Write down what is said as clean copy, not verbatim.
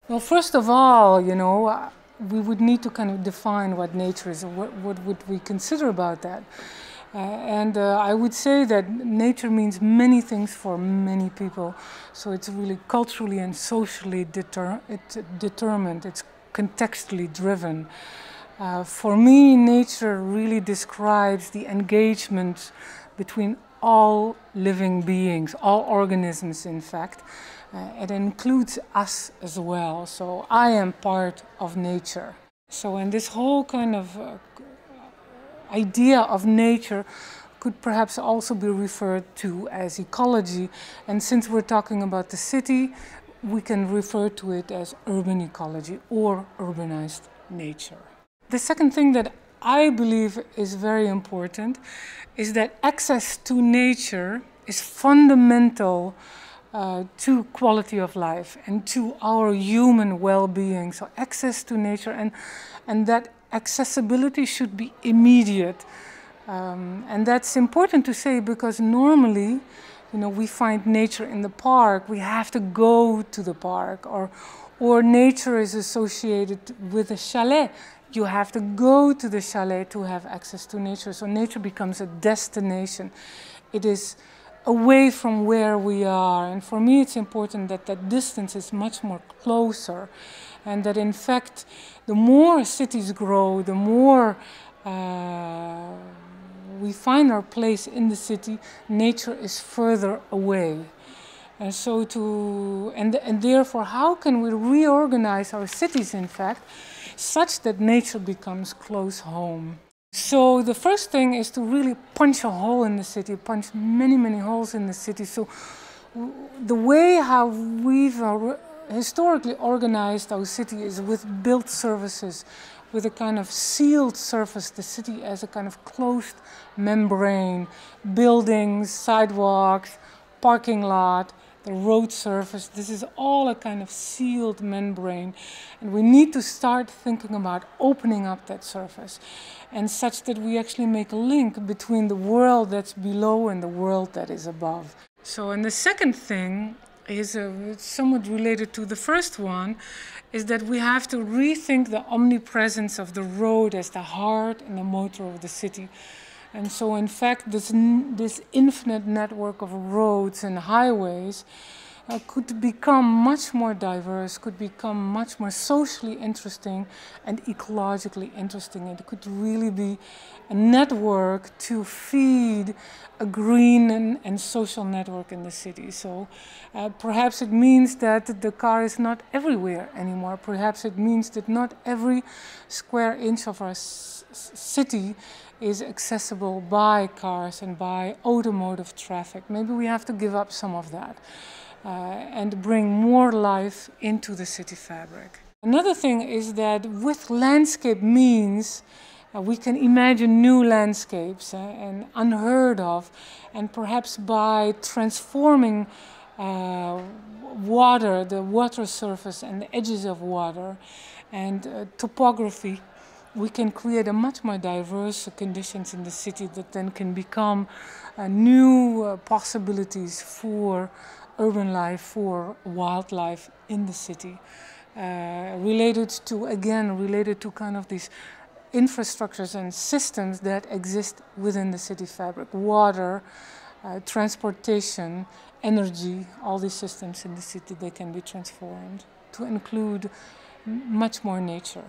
Well, first of all, we would need to kind of define what nature is, what would we consider about that. I would say that nature means many things for many people. So it's really culturally and socially determined, it's contextually driven. For me, nature really describes the engagement between all living beings, all organisms in fact. It includes us as well, so I am part of nature. So in this whole kind of idea of nature could perhaps also be referred to as ecology, and since we're talking about the city, we can refer to it as urban ecology or urbanized nature. The second thing that I believe is very important is that access to nature is fundamental to quality of life and to our human well-being. So access to nature and that accessibility should be immediate. And that's important to say because normally, we find nature in the park, we have to go to the park, or nature is associated with a chalet. You have to go to the chalet to have access to nature. So nature becomes a destination. It is away from where we are. And for me, it's important that that distance is much more closer. And that in fact, the more cities grow, the more we find our place in the city, nature is further away. And so and therefore, how can we reorganize our cities, in fact, such that nature becomes close home? So the first thing is to really punch a hole in the city, punch many, many holes in the city. So the way how we've historically organized our city is with built services, with a kind of sealed surface, the city as a kind of closed membrane, buildings, sidewalks, parking lot, the road surface. This is all a kind of sealed membrane, and we need to start thinking about opening up that surface, and such that we actually make a link between the world that's below and the world that is above. So, and the second thing is somewhat related to the first one, is that we have to rethink the omnipresence of the road as the heart and the motor of the city. And so in fact, this infinite network of roads and highways could become much more diverse, could become much more socially interesting and ecologically interesting. It could really be a network to feed a green and social network in the city. So perhaps it means that the car is not everywhere anymore. Perhaps it means that not every square inch of our city is accessible by cars and by automotive traffic. Maybe we have to give up some of that and bring more life into the city fabric. Another thing is that with landscape means we can imagine new landscapes and unheard of, and perhaps by transforming water, the water surface and the edges of water and topography, we can create a much more diverse conditions in the city that then can become new possibilities for urban life, for wildlife in the city. Related to kind of these infrastructures and systems that exist within the city fabric. Water, transportation, energy, all these systems in the city, they can be transformed to include much more nature.